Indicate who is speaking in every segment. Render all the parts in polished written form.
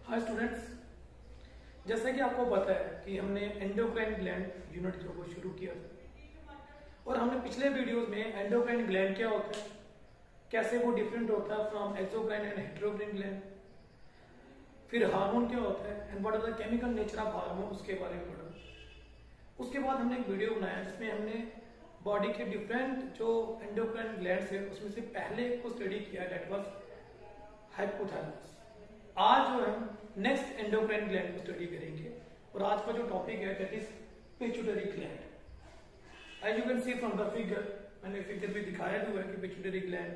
Speaker 1: Hi students, जैसा कि आपको पता है कि हमने एंडोक्राइन ग्लैंड यूनिट जो वो शुरू किया था और हमने पिछले वीडियोस में एंडोक्राइन ग्लैंड क्या होता है, कैसे वो डिफरेंट होता है from exocrine and heterocrine gland, फिर हार्मोन क्या होता है and what are the chemical nature of hormone, उसके बारे में पढ़ा। उसके बाद हमने एक वीडियो बनाया जिसमें हमने बॉडी के डिफरेंट जो एंडोक्राइन ग्लैंड्स है उसमें से पहले को स्टडी किया, दैट वाज हाइपोथैलेमस। आज जो हम नेक्स्ट एंडोक्राइन ग्लैंड को स्टडी करेंगे और आज का जो टॉपिक है that is pituitary gland. As you can see from the figure, मैंने फिगर भी दिखाया हुआ है कि पिट्यूटरी ग्लैंड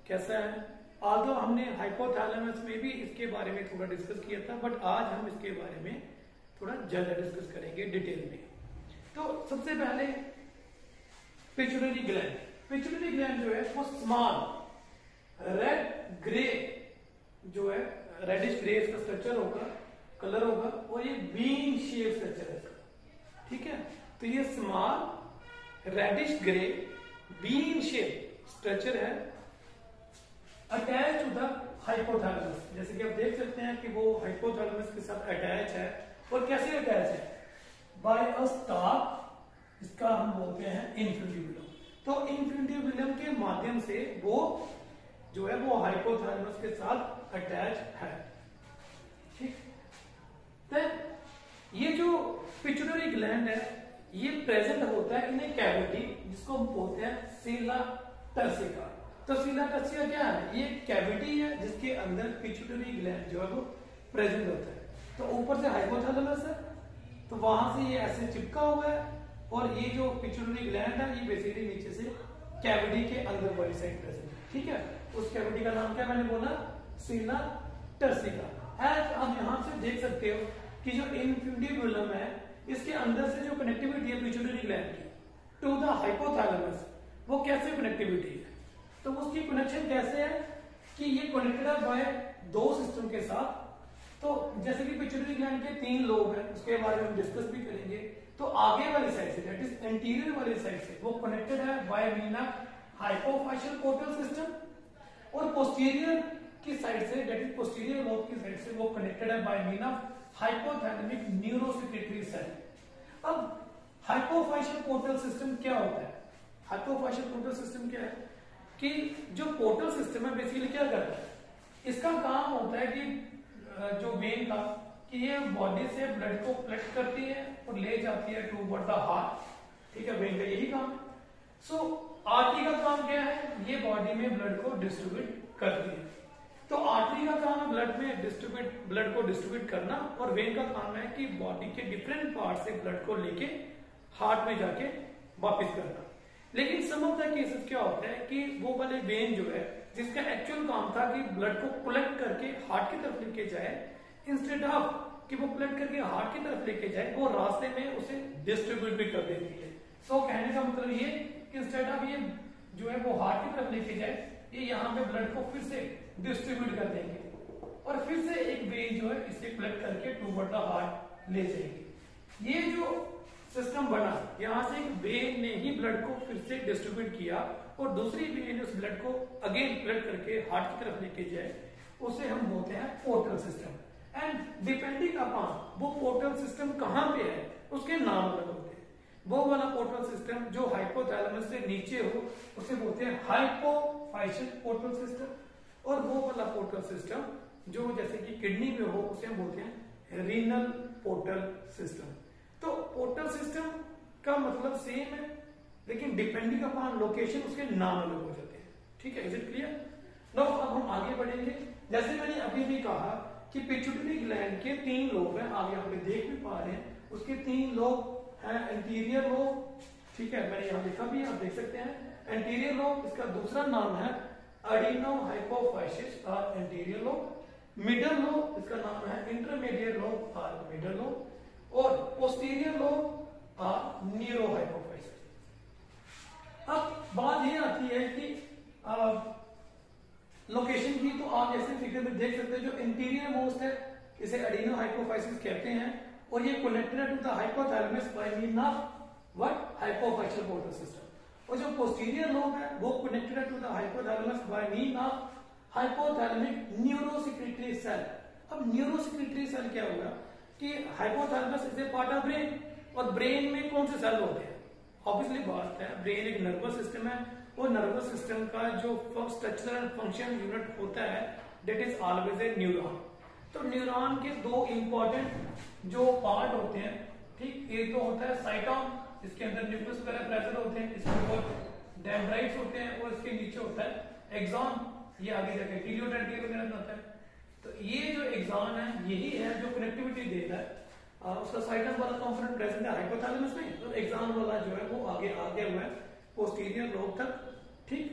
Speaker 1: कैसा है। आल्दो हमने हाइपोथैलेमस में भी इसके बारे में थोड़ा डिस्कस किया था, बट आज हम इसके बारे में थोड़ा ज्यादा डिस्कस करेंगे डिटेल में। तो सबसे पहले पिट्यूटरी ग्लैंड। पिट्यूटरी ग्लैंड जो है वो स्मॉल रेड ग्रे जो है, रेडिश ग्रे इसका स्ट्रक्चर होगा, कलर होगा, और ये बीन शेप स्ट्रक्चर है इसका। ठीक है, तो ये small reddish grey bean shape structure है अटैच टू द हाइपोथैलेमस। जैसे कि आप देख सकते हैं कि वो हाइपोथैलेमस के साथ अटैच है। और कैसे अटैच है? बाय अ स्टाक, इसका हम बोलते हैं इन्फ्यूंडिबुलम। तो इन्फ्यूंडिबुलम के माध्यम से वो जो है वो हाइपोथैलेमस के साथ अटैच है। ठीक, तो ये जो पिट्यूटरी ग्लैंड है ये प्रेजेंट होता है इन ए कैविटी जिसको हम बोलते हैं सीला टर्सिका। तो सीला टर्सिका क्या है? ये कैविटी है जिसके अंदर पिट्यूटरी ग्लैंड जो है वो प्रेजेंट होता है। तो ऊपर से हाइपोथैलेमस है, तो वहां से ये ऐसे चिपका हुआ है, और ये जो पिट्यूटरी ग्लैंड है ये बेसिकली नीचे से कैविटी के अंदर वाली साइड प्रेजेंट है। ठीक है, उस कैविटी का नाम क्या मैंने बोला? सीला टर्सिका। एज आप यहां से देख सकते हो कि जो इन्फ्यूंडिबुलम है इसके अंदर से जो कनेक्टिविटी है पिट्यूटरी ग्लैंड की टू द हाइपोथैलेमस, वो कैसे कनेक्टिविटी है? तो उसकी कनेक्शन कैसे है कि ये कनेक्टेड है बाय दो सिस्टम के साथ। तो जैसे कि पिट्यूटरी ग्लैंड के 3 लोब हैं, उसके बारे में हम डिस्कस भी करेंगे। तो आगे वाली साइड से, दैट इज एंटीरियर वाली साइड से, वो कनेक्टेड है by mean of hypophyseal portal system, और पोस्टीरियर की साइड से, दैट इज पोस्टीरियर लोब की साइड से, वो कनेक्टेड है by mean of hypothalamic neurosecretory cell. अब हाइपोफाशियल पोर्टल सिस्टम क्या होता है? हाइपोफाशियल पोर्टल सिस्टम क्या है कि जो पोर्टल सिस्टम है बेसिकली क्या करता है, इसका काम होता है कि जो वेन का, कि ये बॉडी से ब्लड को कलेक्ट करती है और ले जाती है टूवर्ड द हार्ट। ठीक है, वेन का यही काम है। सो आर्टरी का काम क्या है? ये बॉडी में ब्लड को डिस्ट्रीब्यूट करती है। तो आर्टरी का काम है ब्लड को डिस्ट्रीब्यूट करना, और वेन का काम है कि बॉडी के डिफरेंट पार्ट से ब्लड को लेके हार्ट में जाके वापस करना। लेकिन सम ऑफ द केसेस क्या होता है कि वो वाले वेन जो है जिसका एक्चुअल काम था कि ब्लड को कलेक्ट करके हार्ट की तरफ लेके जाए, इंस्टेड ऑफ कि वो कलेक्ट करके हार्ट की तरफ लेके जाए, वो रास्ते में उसे डिस्ट्रीब्यूट भी कर देती है। सो कहने का मतलब ये कि इंस्टेड ऑफ ये जो है वो हार्ट की तरफ लेके जाए, ये यहाँ पे ब्लड को फिर से डिस्ट्रीब्यूट कर देंगे और फिर से एक वेन जो है इसे कलेक्ट करके टूवर्ड द हार्ट ले जाएंगे। ये जो सिस्टम बना, यहां से एक वेन ने ही ब्लड को फिर से डिस्ट्रीब्यूट किया और दूसरी वेन उस ब्लड को अगेन कलेक्ट करके हार्ट की तरफ लेके जाए, उसे हम बोलते हैं portal system. And depending upon वो पोर्टल सिस्टम कहां पे है उसके नाम अलग होते हैं। वो वाला पोर्टल सिस्टम जो हाइपोथैलेमस से नीचे हो उसे बोलते हैं हाइपोफाशियल पोर्टल सिस्टम, और वो वाला पोर्टल सिस्टम जो जैसे कि किडनी में हो उसे हम बोलते हैं रीनल पोर्टल सिस्टम। तो पोर्टल सिस्टम का मतलब सेम है, लेकिन डिपेंडिंग अपॉन लोकेशन उसके नाम अलग हो जाते हैं। ठीक है, इज इट क्लियर? नाउ अब हम आगे बढ़ेंगे। जैसे मैंने अभी भी कहा कि पिट्यूटरी ग्लैंड के 3 लोब हैं, आगे हम देख भी पा रहे हैं। उसके 3 लोब हैं, एंटीरियर लोब, ठीक है, मैंने यहां लिखा भी, आप देख सकते हैं एंटीरियर लोब। इसका दूसरा नाम है एडिनो हाइपोफाइसिस और एंटीरियर लोब। मिडल लोब, इसका नाम है इंटरमीडिएट लोब और मिडल लोब, और पोस्टीरियर लोब न्यूरोहाइपोफाइसिस। अब बात ये आती है कि लोकेशन की, तो आप जैसे फिगर में देख सकते हैं जो इंटीरियर मोस्ट है इसे एडिनो हाइपोफाइसिस कहते हैं, और ये connected to the hypothalamus by mean of what? Hypophyseal portal system. और जो पोस्टीरियर लोब है वो connected to the hypothalamus by mean of hypothalamic neurosecretory cell. अब न्यूरोसेक्रेटरी सेल क्या होगा कि hypothalamus is a part of brain, और brain में कौन से सेल होते हैं? ऑब्वियसली बात है, ब्रेन एक नर्वस सिस्टम है, और नर्वस सिस्टम का जो स्ट्रक्चर एंड फंक्शन यूनिट होता है that is always a neuron. तो न्यूरॉन के दो इंपॉर्टेंट जो पार्ट होते हैं, ठीक, एक तो होता है साइटोन, इसके अंदर न्यूक्लियस वगैरह प्रेजेंट होते हैं, इसके ऊपर डेंड्राइट्स होते हैं, और इसके नीचे होता है एक्सॉन, ये आगे जाके टीलियोडेंड्रिया वगैरह बनाता है। तो ये जो एक्सॉन है यही है जो कनेक्टिविटी देता है, उसका साइटोन वाला कंपोनेंट प्रेजेंट है हाइपोथैलेमस में, और एक्सॉन वाला जो है वो आगे हुआ है पोस्टीरियर लोब तक, ठीक,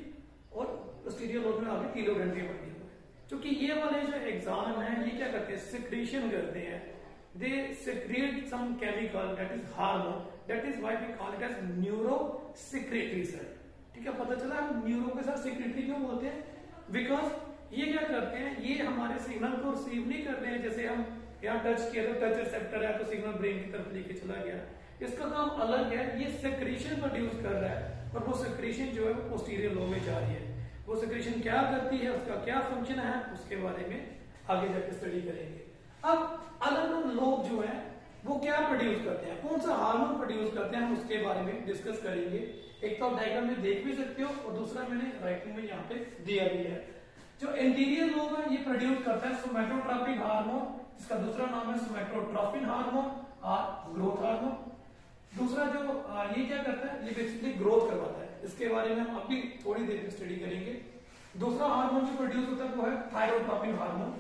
Speaker 1: और पोस्टीरियर लोब में आगे टीलियोडेंड्रिया बन गया हुआ है। क्योंकि ये वाले जो एक्सॉन है ये क्या करते हैं, सिक्रीशन करते हैं, they secrete some chemical that is hormone, that is why we call it as neurosecretory cell. ठीक है, पता चला हम न्यूरो के साथ सेक्रेटरी क्यों बोलते हैं, बिकॉज ये क्या करते हैं, ये हमारे सिग्नल को रिसीव नहीं करते हैं, जैसे हम यहाँ टच किया तो टच रिसेप्टर है तो सिग्नल ब्रेन की तरफ लेके चला गया, इसका काम अलग है, ये सेक्रेशन प्रोड्यूस कर रहा है, और वो सेक्रेशन जो है वो पोस्टीरियर लोब में जा रही है। वो सेक्रेशन क्या करती है, उसका क्या फंक्शन है, उसके बारे में आगे जाकर स्टडी करेंगे। अब अलग अलग लोब जो है वो क्या प्रोड्यूस करते हैं, कौन सा हार्मोन प्रोड्यूस करते हैं, हम उसके बारे में डिस्कस करेंगे। एक तो डायग्राम में देख भी सकते हो, और दूसरा मैंने राइटिंग में यहाँ पे दिया भी है। जो इंटीरियर लोब है ये प्रोड्यूस करता है सोमैटोट्रोपिक हार्मोन, इसका दूसरा नाम है सोमैटोट्रोपिन हार्मोन और ग्रोथ हार्मोन। दूसरा जो ये क्या करता है, ये बेसिकली ग्रोथ करवाता है, इसके बारे में हम अभी थोड़ी देर में स्टडी करेंगे। दूसरा हार्मोन जो प्रोड्यूस होता है वो है थायरोट्रोपिन हार्मोन।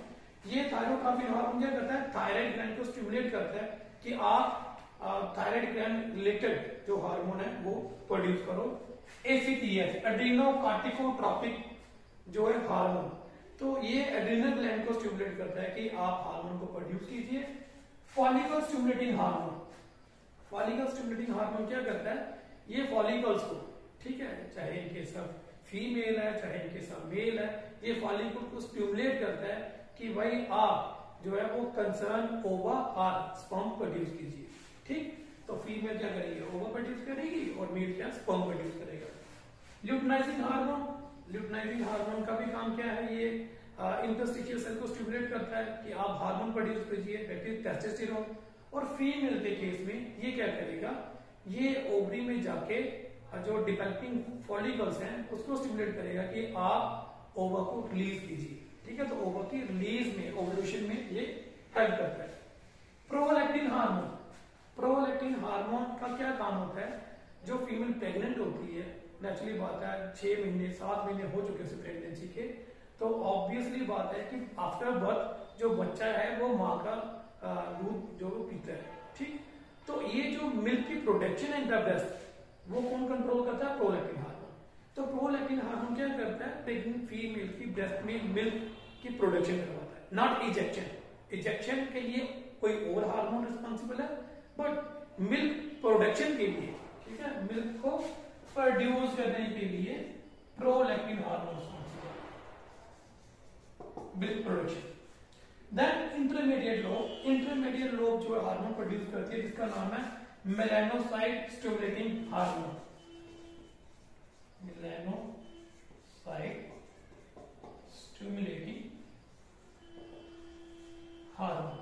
Speaker 1: ये थायरोट्रोपिन हार्मोन क्या करता है, थायराइड ग्लैंड को स्टिमुलेट करता है कि आप थायराइड ग्लैंड रिलेटेड जो हार्मोन है वो प्रोड्यूस करो। एसीटीएच एड्रीनोकार्टिकोट्रोपिक जो है हार्मोन, तो ये एड्रीनल ग्लैंड को स्टिमुलेट करता है कि आप हार्मोन को प्रोड्यूस कीजिए। Follicle stimulating hormone, follicle stimulating hormone क्या करता है, ये फॉलिकल्स को, ठीक है, चाहे इनके सब फीमेल है चाहे इनके सब मेल है, ये फॉलिकल को स्टिमुलेट करता है कि भाई आप जो है वो कंसर्न ओवा और स्पर्म प्रोड्यूस कीजिए। ठीक, तो फीमेल क्या करेगी, ओवा प्रोड्यूस करेगी, और मेल क्या स्पर्म प्रोड्यूस करेगा। ल्यूटिनाइजिंग हार्मोन, ल्यूटिनाइजिंग हार्मोन का भी काम क्या है, ये इंटरस्टिशियल सेल को स्टिमुलेट करता है कि आप हार्मोन प्रोड्यूस कीजिए, दैट इज टेस्टोस्टेरोन। और फीमेल के केस में ये क्या करेगा, ये ओवरी में जाके जो डिवेलपिंग फॉलिकल्स हैं उसको स्टिमुलेट करेगा कि आप ओवा को रिलीज कीजिए। ठीक है, तो ओवा की रिलीज में, ओवुलेशन में ये हेल्प करता है। प्रोलैक्टिन हार्मोन, प्रोलैक्टिन हार्मोन का क्या काम होता है, जो फीमेल प्रेग्नेंट होती है, नेचुरली बात है 6 महीने 7 महीने हो चुके हैं प्रेगनेंसी के, तो ऑब्वियसली बात है कि आफ्टर बर्थ जो बच्चा है वो माँ का दूध जो पीता है। ठीक, तो ये जो मिल्क की प्रोडक्शन है इन द ब्रेस्ट, वो कौन कंट्रोल करता है, प्रोलैक्टिन हार्मोन। तो प्रोलैक्टिन हार्मोन क्या करता है, प्रेग्नेंट फीमेल की ब्रेस्ट में मिल्क की प्रोडक्शन करवाता है, नॉट इजेक्शन। इजेक्शन के लिए कोई और हार्मोन रिस्पॉन्सिबल है, बट मिल्क प्रोडक्शन के लिए, ठीक है, मिल्क को प्रोड्यूस करने के लिए prolactin hormone responsible, milk production. Then intermediate lobe, intermediate lobe जो हार्मोन प्रोड्यूस करती है जिसका नाम है melanocyte stimulating hormone, melanocyte stimulating hormone.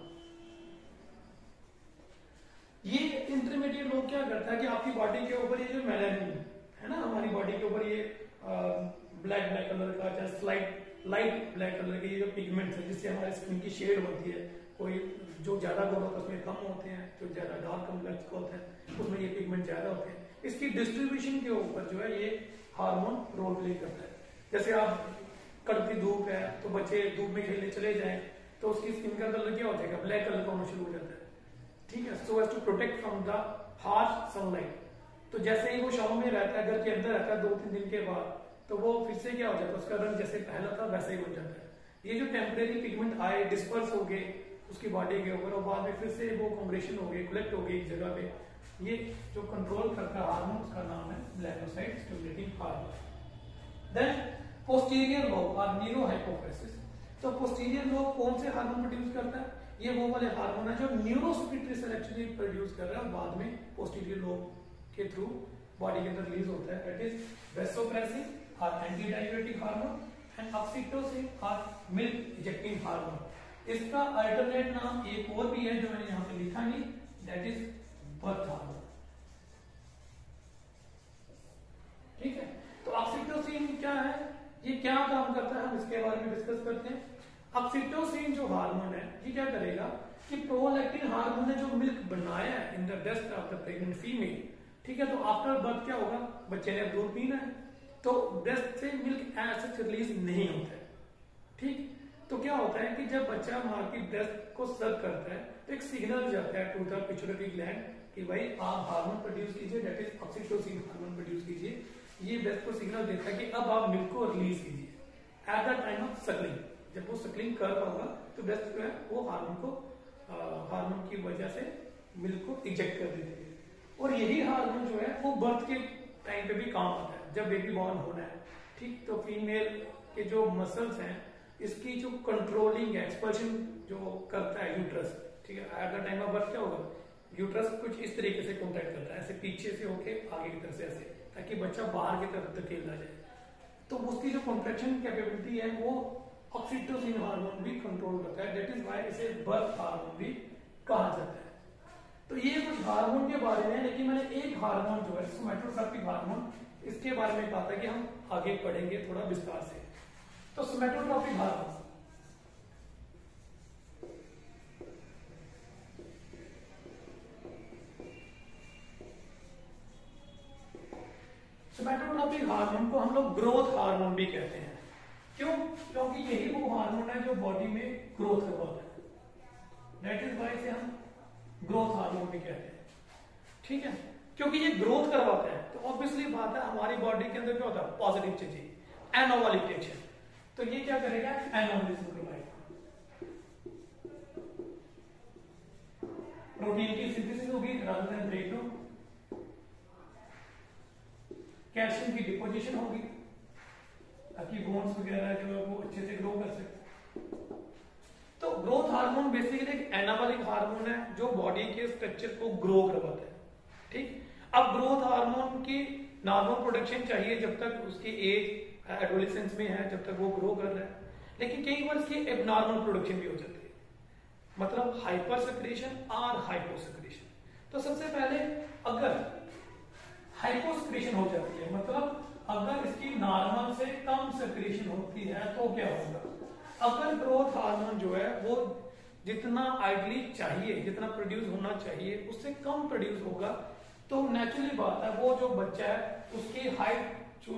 Speaker 1: ये इंटरमीडिएट लोब क्या करता है कि आपकी बॉडी के ऊपर ये जो मेलानिन है ना, हमारी बॉडी के ऊपर ये ब्लैक ब्लैक कलर का या स्लाइट लाइट ब्लैक कलर के ये जो पिगमेंट्स है जिससे हमारे स्किन की शेड बनती है, कोई जो ज्यादा गोरा होता है उसमें कम होते हैं, जो ज्यादा डार्क कम्प्लेक्स का होता है उसमें ये पिगमेंट ज्यादा होते हैं। इसकी डिस्ट्रीब्यूशन के ऊपर जो है ये हार्मोन रोल प्ले करता है। जैसे आप कड़की धूप है तो बच्चे धूप में खेलने चले जाएं तो उसकी स्किन का कलर क्या हो जाएगा, ब्लैक कलर का होना शुरू हो जाता है। ठीक है, so as to protect from the harsh sunlight. तो जैसे ही वो शाम में रहता है, घर के अंदर रहता है 2-3 दिन के बाद, तो वो फिर से क्या हो जाता है, उसका रंग जैसे पहला था वैसा ही बन जाता है। ये जो टेम्परेरी पिगमेंट आए, डिस्पर्स हो गए उसकी बॉडी के ऊपर, और बाद में फिर से वो कांग्रेशन हो गए, कलेक्ट हो गए एक जगह पे, ये जो कंट्रोल करता है हार्मोन उसका नाम है melanocyte stimulating hormone. Then posterior lobe और न्यूरोहाइपोफिसिस। तो पोस्टीरियर लोब कौन से हार्मोन प्रोड्यूस करता है, ये वो वाले हार्मोन है जो न्यूरोसेक्रेटरी सेल एक्चुअली प्रोड्यूस कर रहा है, और बाद में पोस्टीरियर लोब के थ्रू बॉडी के अंदर रिलीज होता है। दैट इज वैसोप्रेसिन और anti diabetic hormone and oxytocin और मिल्क इजेक्टिंग हार्मोन। इसका अल्टरनेट नाम एक और भी है जो मैंने यहां पे लिखा नहीं, दैट इज बर्थ हार्मोन। ठीक है, तो ऑक्सीटोसिन क्या है, ये क्या काम करता है, हम इसके बारे में डिस्कस करते हैं। ऑक्सीटोसिन जो हार्मोन है ये क्या करेगा कि प्रोलैक्टिन हार्मोन ने जो मिल्क बनाया है in the breast of the pregnant female, ठीक है, तो आफ्टर बर्थ क्या होगा, बच्चे ने अब दूध पीना है, तो ब्रेस्ट से मिल्क ऐसे रिलीज नहीं होता है। ठीक, तो क्या होता है कि जब बच्चा माँ की ब्रेस्ट को सर्व करता है तो एक सिग्नल जाता है टू द पिट्यूटरी ग्लैंड कि भाई आप हार्मोन प्रोड्यूस कीजिए, that is oxytocin hormone produce कीजिए। ये ब्रेस्ट को सिग्नल देता है कि अब आप मिल्क को रिलीज कीजिए at the time of Suckling. जब वो सकलिंग कर पाऊंगा तो ब्रेस्ट जो है वो हार्मोन की वजह से मिल्क को इजेक्ट कर देती है। और यही हार्मोन जो है वो बर्थ के टाइम पे भी काम आता है, जब बेबी बॉर्न होना है। ठीक, तो फीमेल के जो मसल्स हैं इसकी जो कंट्रोलिंग एक्सपल्शन जो करता है यूट्रस, ठीक है, at the time of birth क्या होगा, यूट्रस कुछ इस तरीके से कॉन्टैक्ट करता है, ऐसे पीछे से होके आगे की तरफ से ऐसे, ताकि बच्चा बाहर की तरफ धकेल ना जाए। तो उसकी जो कॉन्ट्रैक्शन कैपेबिलिटी है वो ऑक्सीटोसिन हार्मोन भी कंट्रोल करता है, दैट इज व्हाई इसे बर्थ हार्मोन भी कहा जाता है। तो ये कुछ हार्मोन के बारे में, लेकिन मैंने एक हार्मोन जो है सोमैटोट्रोपिक हार्मोन, इसके बारे में कहा था कि हम आगे पढ़ेंगे थोड़ा विस्तार से। तो सोमैटोट्रोपिक हार्मोन, सोमैटोट्रोपिक हार्मोन को हम लोग ग्रोथ हार्मोन भी कहते हैं। क्यों? क्योंकि यही वो हार्मोन है जो बॉडी में ग्रोथ करवाता है, दैट इज व्हाई से हम ग्रोथ हार्मोन भी कहते हैं। ठीक है, क्योंकि ये ग्रोथ करवाता है तो ऑब्वियसली बात है हमारी बॉडी के अंदर क्या होता है, पॉजिटिव चीजें, एनोमोलिक रिएक्शन, तो ये क्या करेगा, एनोमलिज्म प्रोवाइड, प्रोटीन की सिंथेसिस होगी रादर देन ब्रेकडाउन, कैल्शियम की डिपोजिशन होगी ताकि बोन्स वगैरह जो है वो अच्छे से ग्रो कर सके। तो ग्रोथ हार्मोन बेसिकली एक एनाबॉलिक हार्मोन है जो बॉडी के स्ट्रक्चर को ग्रो करवाता है। ठीक, अब ग्रोथ हार्मोन की नॉर्मल प्रोडक्शन चाहिए जब तक उसकी एज एडोलेसेंस में है, जब तक वो ग्रो कर रहा है, लेकिन कई बार इसकी एबनॉर्मल प्रोडक्शन भी हो जाती है, मतलब हाइपर सेक्रेशन और हाइपोसेक्रेशन। तो सबसे पहले अगर हाइपोसेक्रेशन हो जाती है, मतलब अगर इसकी नॉर्मल से कम सेक्रेशन होती है तो क्या होगा, अगर ग्रोथ हार्मोन जो है वो जितना आइडली चाहिए, जितना प्रोड्यूस होना चाहिए उससे कम प्रोड्यूस होगा, तो नेचुरली बात है वो जो बच्चा है उसकी हाइट जो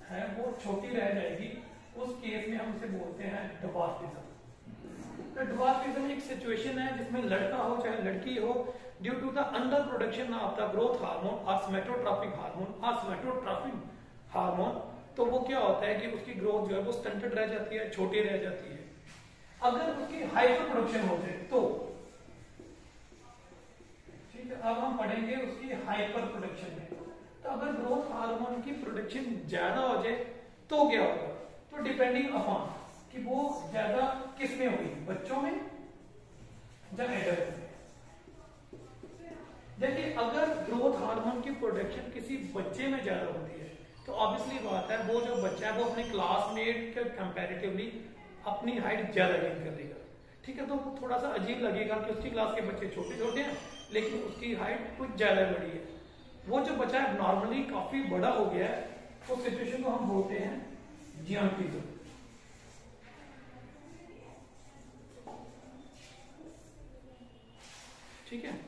Speaker 1: है वो छोटी रह जाएगी। उस केस में हम उसे बोलते हैं ड्वार्फिज्म। तो ड्वार्फिज्म एक सिचुएशन है जिसमें लड़का हो चाहे लड़की हो, due to the under production of the growth hormone और सोमैटोट्रोपिक हार्मोन, तो वो क्या होता है कि उसकी ग्रोथ जो है वो स्टंटेड रह जाती है, छोटी रह जाती है। अगर उसकी हाइपर प्रोडक्शन हो जाए तो ठीक है, अब हम पढ़ेंगे उसकी हाइपर प्रोडक्शन में। तो अगर ग्रोथ हार्मोन की प्रोडक्शन ज्यादा हो जाए तो क्या होगा, तो डिपेंडिंग अपॉन कि वो ज्यादा किस में हुई, बच्चों में या एडल्ट में। देखिए अगर ग्रोथ हार्मोन की प्रोडक्शन किसी बच्चे में ज्यादा होती है तो ऑब्वियसली बात है वो जो बच्चा है वो अपने क्लासमेट के कंपैरेटिवली अपनी हाइट ज्यादा गेन कर लेगा। ठीक है, तो थोड़ा सा अजीब लगेगा कि उसकी क्लास के बच्चे छोटे छोटे हैं लेकिन उसकी हाइट कुछ ज्यादा बड़ी है। वो जो बच्चा है नॉर्मली काफी बड़ा हो गया है, उस सिचुएशन को हम बोलते हैं जियांटिज्म। ठीक है,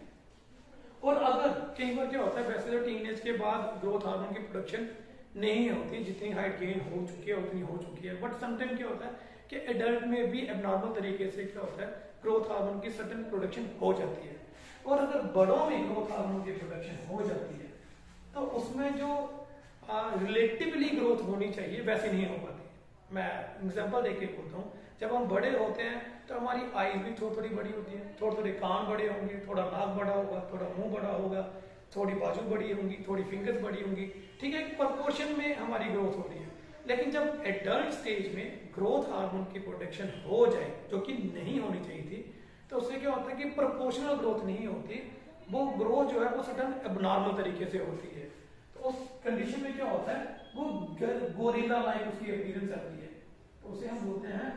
Speaker 1: और अगर कई बार क्या होता है, वैसे तो टीनेज के बाद ग्रोथ हार्मोन की प्रोडक्शन नहीं होती, जितनी हाइट गेन हो चुकी है उतनी हो चुकी है, बट समटाइम क्या होता है कि एडल्ट में भी एबनॉर्मल तरीके से क्या होता है ग्रोथ हार्मोन की सर्टेन प्रोडक्शन हो जाती है। और अगर बड़ों में ग्रोथ हार्मोन की प्रोडक्शन हो जाती है तो उसमें जो रिलेटिवली ग्रोथ होनी चाहिए वैसी नहीं हो पाती। मैं एग्जांपल देके बोलता हूँ, जब हम बड़े होते हैं तो हमारी आईज भी थोड़ी थोड़ी बड़ी होती है, थोड़े थोड़े कान बड़े होंगे, थोड़ा नाक बड़ा होगा, थोड़ा मुंह बड़ा होगा, थोड़ी बाजू बड़ी होंगी, थोड़ी फिंगर्स बड़ी होंगी। ठीक है, प्रोपोर्शन में हमारी ग्रोथ हो रही है। लेकिन जब एडल्ट स्टेज में ग्रोथ हार्मोन की प्रोडक्शन हो जाए जो कि नहीं होनी चाहिए थी, तो उससे क्या होता है कि प्रोपोर्शनल ग्रोथ नहीं होती, वो ग्रोथ जो है वो सडन एबनॉर्मल तरीके से होती है। तो उस कंडीशन में क्या होता है वो गोरिल्ला लाइक उसकी अपीयरेंस आती है, तो उसे हम बोलते हैं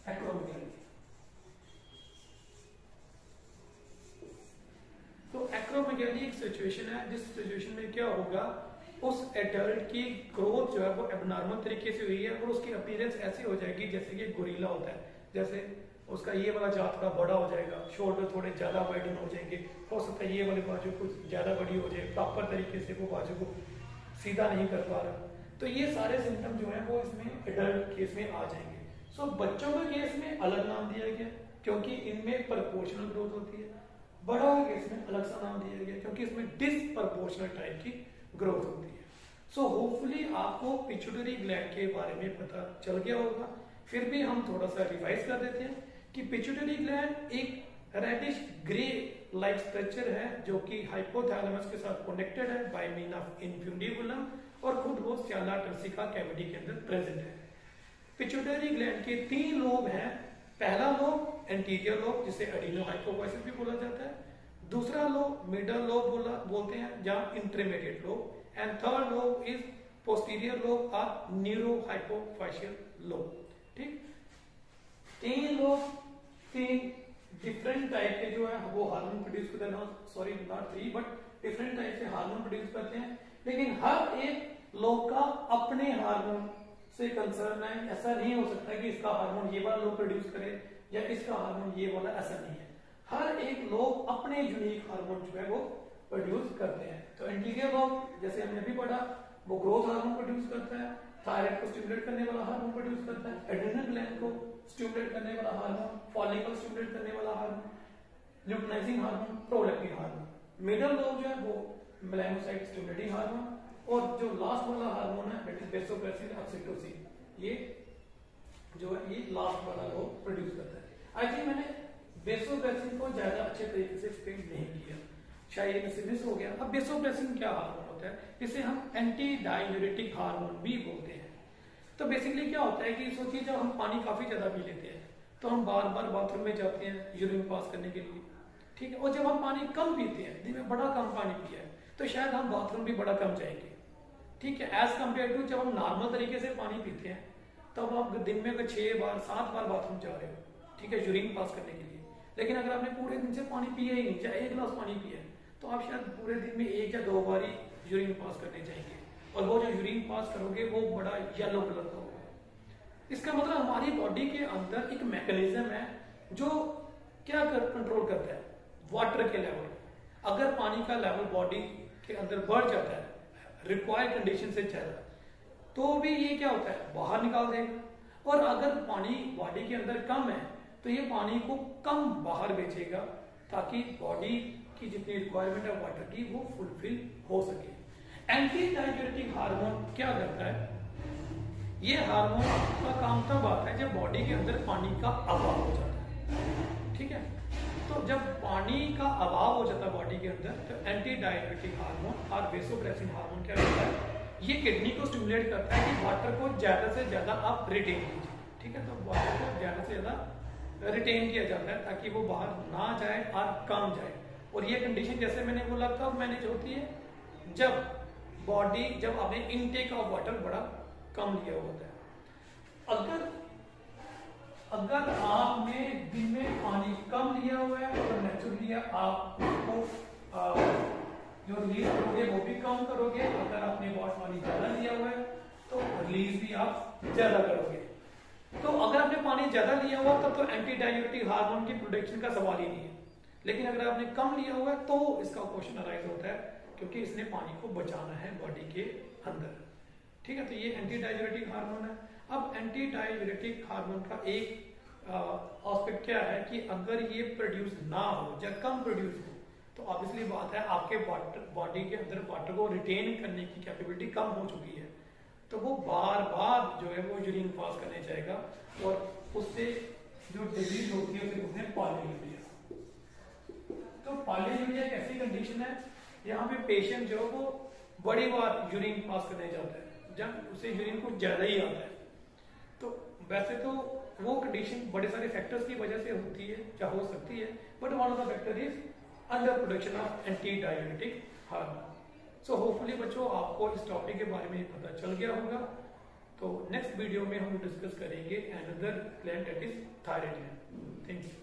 Speaker 1: एक्रोमेगाली। हाइपोथायरोडियली एक सिचुएशन है जिस सिचुएशन में क्या होगा, उस एडल्ट की ग्रोथ जो है वो एबनॉर्मल तरीके से हुई है और उसकी अपीयरेंस ऐसी हो जाएगी जैसे कि गोरिल्ला होता है, जैसे उसका ये वाला जात थोड़ा बड़ा हो जाएगा, शोल्डर थोड़े ज्यादा वाइडन हो जाएंगे, हो सकता है ये वाली बाजू कुछ ज्यादा बड़ी हो जाए, प्रॉपर तरीके से वो बाजू को सीधा नहीं कर पा रहा। तो ये सारे सिम्टम जो है वो इसमें एडल्ट केस में आ जाएंगे। सो बच्चों के केस में अलग नाम दिया गया क्योंकि इनमें प्रोपोर्शनल ग्रोथ होती है, बड़ा के केस में अलग सा नाम दिया गया क्योंकि इसमें डिसप्रोपोर्शनल टाइप की ग्रोथ होती है। सो होपफुली आपको पिट्यूटरी ग्लैंड के बारे में पता चल गया होगा। फिर भी हम थोड़ा सा रिवाइज कर देते हैं कि पिट्यूटरी ग्लैंड एक रेडिश ग्रे लाइक स्ट्रक्चर है जो कि हाइपोथैलेमस के साथ कनेक्टेड है बाय मीन ऑफ इन्फ्यूंडिबुलम और खुद वो स्याला टर्सिका कैविटी के अंदर प्रेजेंट है। पिट्यूटरी ग्लैंड के 3 लोब हैं। पहला लोब एंटीरियर लोब जिसे एडिनोहाइपोफाइसिस भी बोला जाता है, दूसरा लोब मिडल लोब बोलते हैं जहां intermediate lobe, and third lobe is posterior lobe और न्यूरोहाइपोफाशियल लोब। ठीक, 3 लोब 3 डिफरेंट टाइप के जो है वो हार्मोन प्रोड्यूस करते हैं, sorry not 3 but different type से हार्मोन प्रोड्यूस करते हैं, लेकिन हर एक लोब का अपने हार्मोन से कंसर्न है। ऐसा नहीं हो सकता कि इसका हार्मोन ये वाला लोब प्रोड्यूस करे या इसका हार्मोन ये वाला, ऐसा नहीं है। हर एक लोब अपने यूनिक हार्मोन जो है वो प्रोड्यूस करते हैं। तो एंटीरियर लोब जैसे हमने अभी पढ़ा वो ग्रोथ हार्मोन प्रोड्यूस करता है, थायराइड को स्टिमुलेट करने वाला हार्मोन प्रोड्यूस करता है, एड्रेनल ग्लैंड को स्टिमुलेट करने वाला हार्मोन, फॉलिकल स्टिमुलेट करने वाला hormone, luteinizing hormone, prolactin hormone. Middle lobe जो है वो मेलानोसाइट स्टिमुलेटिंग हार्मोन, और जो लास्ट वाला हार्मोन है दैट इज वेसोप्रेसिन ऑक्सीटोसिन, ये जो है ये लास्ट वाला लोब प्रोड्यूस करता है। आई थिंक मैंने वेसोप्रेसिन को ज्यादा अच्छे तरीके से एक्सप्लेन नहीं किया, शायद ये मुझसे मिस हो गया। अब वेसोप्रेसिन क्या हार्मोन होता है, इसे हम एंटी डाययूरेटिक हार्मोन भी बोलते हैं। तो बेसिकली क्या होता है कि सोचिए जब हम पानी काफी ज्यादा पी लेते हैं तो हम बार बार बाथरूम में जाते हैं यूरिन पास करने के लिए, ठीक है, और जब हम पानी कम पीते हैं, दिन में बड़ा कम पानी पिया है, तो शायद हम बाथरूम भी बड़ा कम जाएंगे, ठीक है, एज कम्पेयर टू जब हम नॉर्मल तरीके से पानी पीते हैं तब आप दिन में 6 बार 7 बार बाथरूम जा रहे हो, ठीक है, यूरिन पास करने के लिए। लेकिन अगर आपने पूरे दिन से पानी पिया ही नहीं, चाहे 1 गिलास पानी पिया है, तो आप शायद पूरे दिन में 1 या 2 बार ही यूरिन पास करने जाएंगे, और वो जो यूरिन पास करोगे वो बड़ा येलो कलर का होगा। इसका मतलब हमारी बॉडी के अंदर एक मैकेनिज्म है जो क्या कंट्रोल करता है, वाटर के लेवल। अगर पानी का लेवल बॉडी के अंदर बढ़ जाता है रिक्वायर्ड कंडीशन से ज्यादा, तो भी ये क्या होता है, बाहर निकाल देगा, और अगर पानी बॉडी के अंदर कम है तो ये पानी को कम बाहर भेजेगा ताकि बॉडी की जितनी रिक्वायरमेंट है वाटर की वो फुलफिल हो सके। एंटी डाययूरेटिक हार्मोन क्या करता है, ये हार्मोन का काम तब आता है जब बॉडी के अंदर पानी का अभाव हो जाता है, ठीक है। तो जब पानी का अभाव हो जाता है बॉडी के अंदर तो एंटी डाययूरेटिक हार्मोन और वेसोप्रेसिन हार्मोन क्या करता है, ये किडनी को स्टिमुलेट करता है कि वाटर को ज्यादा से ज्यादा आप रिटेन कीजिए, ठीक है। तो वाटर को ज्यादा से ज्यादा रिटेन किया जाता है ताकि वो बाहर ना जाए और कम जाए। और ये कंडीशन जैसे मैंने बोला तब मैनेज होती है जब आपने इनटेक ऑफ वाटर बड़ा कम लिया होता है। अगर आपने दिन में पानी कम लिया हुआ है तो नेचुरली आप उसको जो रिलीज करोगे वो भी कम करोगे, अगर आपने बहुत पानी ज्यादा लिया हुआ है तो रिलीज भी आप ज्यादा करोगे। तो अगर आपने पानी ज्यादा लिया हुआ तब तो एंटी डाययूरेटिक हार्मोन की प्रोडक्शन का सवाल ही नहीं है, लेकिन अगर आपने कम लिया हुआ है तो इसका क्वेश्चन अराइज होता है क्योंकि इसने पानी को बचाना है बॉडी के अंदर, ठीक है। तो ये एंटी डाययूरेटिक हार्मोन है। अब एंटी डाययूरेटिक हार्मोन का एक एस्पेक्ट क्या है कि अगर ये प्रोड्यूस ना हो या कम प्रोड्यूस हो तो ऑब्वियसली बात है आपके बॉडी के अंदर वाटर को रिटेन करने की कैपेबिलिटी कम हो चुकी है, तो वो बार बार जो है वो यूरिन पास करने जाएगा और उससे जो डिजीज होती है उसे बोलते हैं पॉलीयूरिया। तो पॉलीयूरिया एक ऐसी कंडीशन है यहाँ पे पेशेंट जो है वो बड़ी बार यूरिन पास करने जाता है जब उसे यूरिन कुछ ज्यादा ही आता है। तो वैसे तो वो कंडीशन बड़े सारे फैक्टर्स की वजह से होती है या हो सकती है, but one of the factor is under production of anti diuretic hormone. So hopefully बच्चों आपको इस टॉपिक के बारे में पता चल गया होगा। तो नेक्स्ट वीडियो में हम डिस्कस करेंगे another gland that is thyroid gland. Thank you.